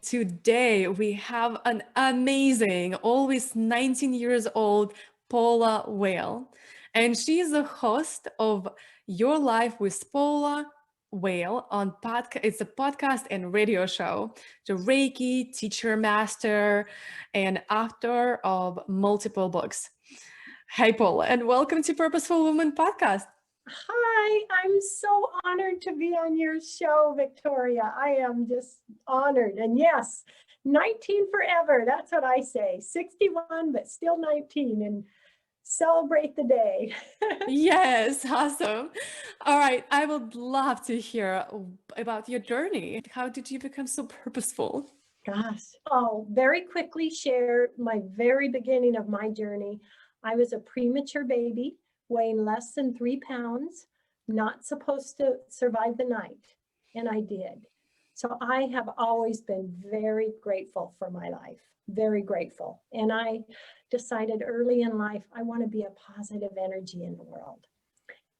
today we have an amazing, always 19 years old Paula Vail. And she is the host of Your Life with Paula Vail on podcast. It's a podcast and radio show. The Reiki teacher master and author of multiple books. Hey Paula, and welcome to Purposeful Woman podcast. Hi, I'm so honored to be on your show, Viktoriia. I am just honored. And yes, 19 forever. That's what I say. 61, but still 19, and celebrate the day. Yes, awesome. All right, I would love to hear about your journey. How did you become so purposeful? Gosh, I'll very quickly share my very beginning of my journey. I was a premature baby, weighing less than 3 pounds, not supposed to survive the night, and I did. So I have always been very grateful for my life, very grateful. And I decided early in life, I want to be a positive energy in the world.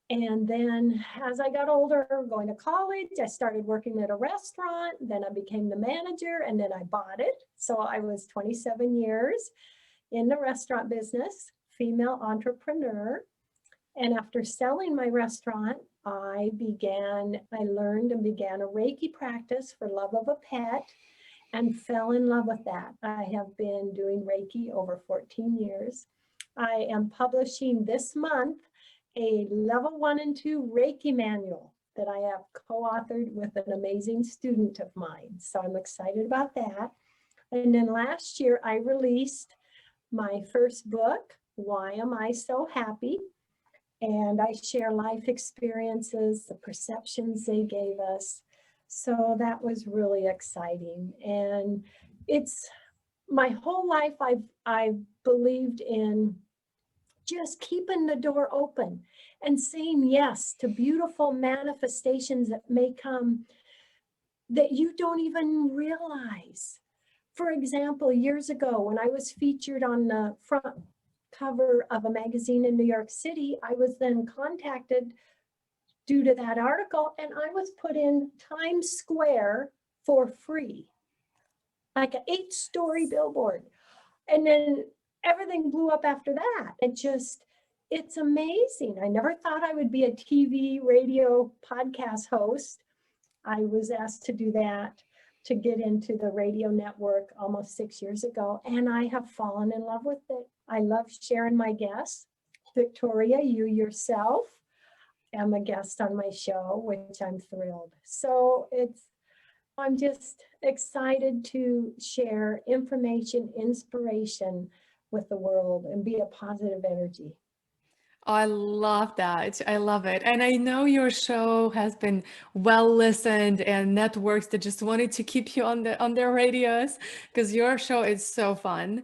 And then as I got older, going to college, I started working at a restaurant. Then I became the manager and then I bought it. So I was 27 years in the restaurant business, female entrepreneur. And after selling my restaurant, I learned and began a Reiki practice for love of a pet and fell in love with that. I have been doing Reiki over 14 years. I am publishing this month a level 1 and 2 Reiki manual that I have co-authored with an amazing student of mine. So I'm excited about that. And then last year I released my first book, Why Am I So Happy? And I share life experiences, the perceptions they gave us. So that was really exciting. And it's my whole life I've believed in just keeping the door open and saying yes to beautiful manifestations that may come that you don't even realize. For example, years ago, when I was featured on the front cover of a magazine in New York City, I was then contacted due to that article, and I was put in Times Square for free, like an 8-story billboard. And then everything blew up after that. It's amazing. I never thought I would be a TV, radio, podcast host. I was asked to do that to get into the radio network almost 6 years ago, and I have fallen in love with it. I love sharing my guests. Viktoriia, you yourself am a guest on my show, which I'm thrilled. So I'm just excited to share information, inspiration with the world and be a positive energy. I love that. I love it. And I know your show has been well listened and networks that just wanted to keep you on their radios because your show is so fun.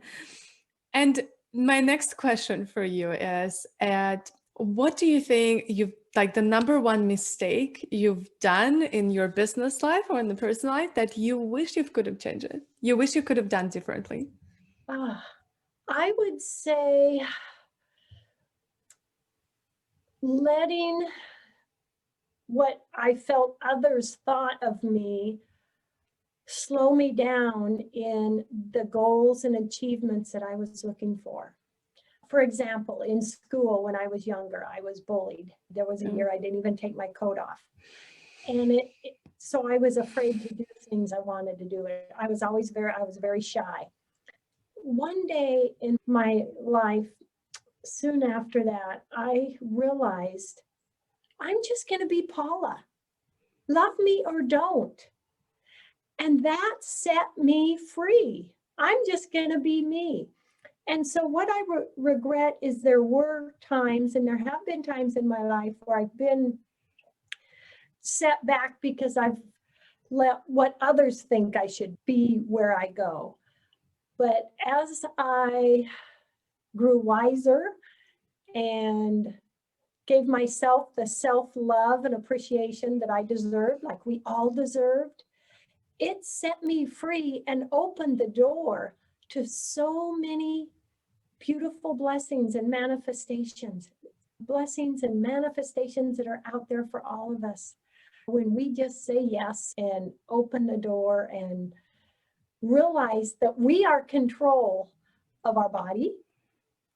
And my next question for you is what do you think you've like the number one mistake you've done in your business life or in the personal life that you wish you could have changed it? You wish you could have done differently? I would say letting what I felt others thought of me slow me down in the goals and achievements that I was looking for. For example, in school, when I was younger, I was bullied. There was a year I didn't even take my coat off. And so I was afraid to do things I wanted to do. I was very shy. One day in my life, soon after that, I realized I'm just going to be Paula. Love me or don't. And that set me free. I'm just going to be me. And so what I regret is there were times, and there have been times in my life where I've been set back because I've let what others think I should be where I go. But as I grew wiser and gave myself the self-love and appreciation that I deserved, like we all deserved, it set me free and opened the door to so many beautiful blessings and manifestations that are out there for all of us. When we just say yes and open the door and realize that we are control of our body,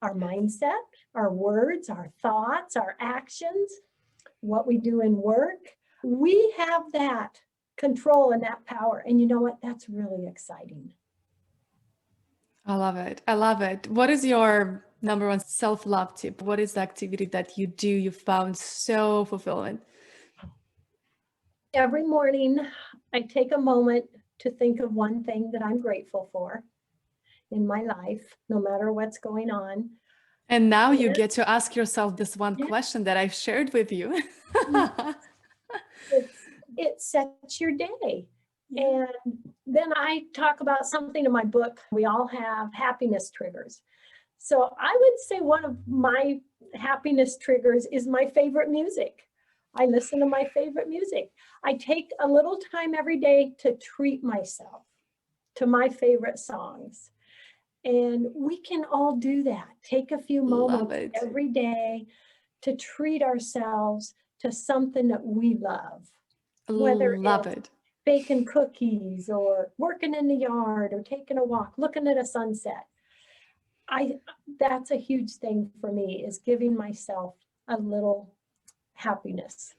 our mindset, our words, our thoughts, our actions, what we do in work. We have that control and that power. And you know what? That's really exciting. I love it. I love it. What is your number one self-love tip? What is the activity that you do you found so fulfilling? Every morning, I take a moment to think of one thing that I'm grateful for in my life, no matter what's going on. And now you get to ask yourself this one Yeah. question that I've shared with you. It sets your day. And then I talk about something in my book. We all have happiness triggers. So I would say one of my happiness triggers is my favorite music. I listen to my favorite music. I take a little time every day to treat myself to my favorite songs. And we can all do that. Take a few moments every day to treat ourselves to something that we love. Whether it's baking cookies or working in the yard or taking a walk, looking at a sunset. That's a huge thing for me, is giving myself a little happiness.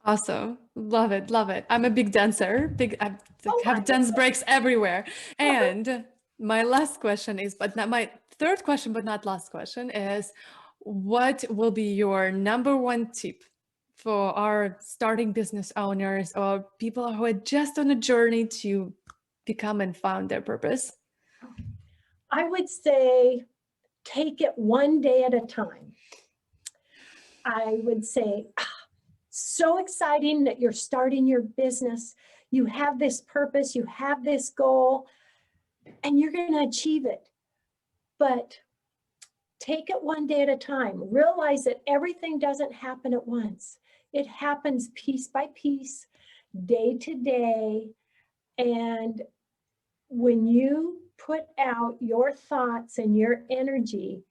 Awesome. Love it. Love it. I'm a big dancer. I have dance breaks everywhere. And my last question is, but not my third question, but not last question is, what will be your number one tip for our starting business owners or people who are just on a journey to become and found their purpose? I would say take it one day at a time. I would say, so exciting that you're starting your business. You have this purpose, you have this goal, and you're going to achieve it. But take it one day at a time. Realize that everything doesn't happen at once. It happens piece by piece, day to day. And when you put out your thoughts and your energy,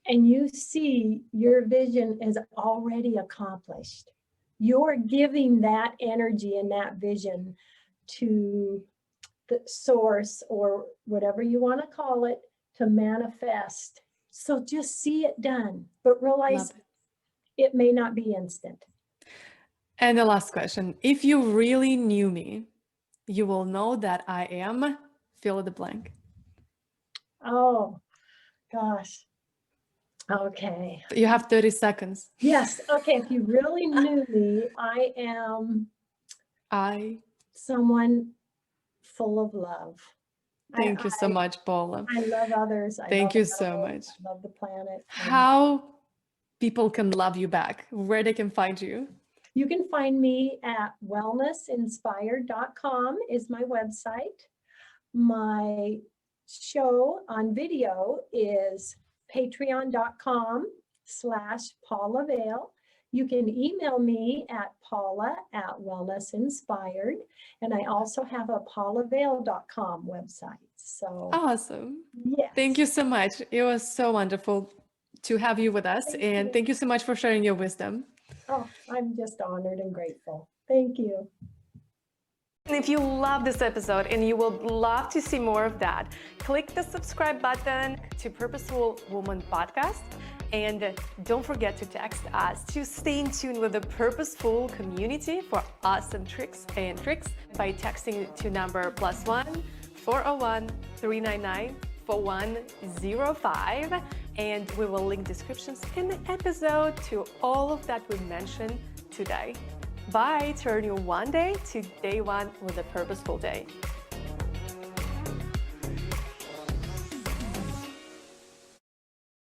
and you see your vision is already accomplished, you're giving that energy and that vision to the source, or whatever you want to call it, to manifest. So just see it done, but realize it may not be instant. And the last question, if you really knew me, you will know that I am fill in the blank. Oh, gosh. Okay. You have 30 seconds. Yes. Okay. If you really knew me, I am someone full of love. Thank you so much, Paula. I love others. Thank you so much. I love the planet. How people can love you back, where they can find you? You can find me at wellnessinspired.com is my website. My show on video is patreon.com/Paula Vail. You can email me at paula@wellnessinspired. And I also have a paulavail.com website. So awesome. Yes. Thank you so much. It was so wonderful to have you with us. Thank you so much for sharing your wisdom. Oh, I'm just honored and grateful. Thank you. And if you love this episode and you would love to see more of that, click the subscribe button to Purposeful Woman Podcast. And don't forget to text us to stay in tune with the Purposeful community for awesome tricks by texting to number +1 401 399 4105. And we will link descriptions in the episode to all of that we mentioned today. Bye. Turn your one day to day one with a purposeful day.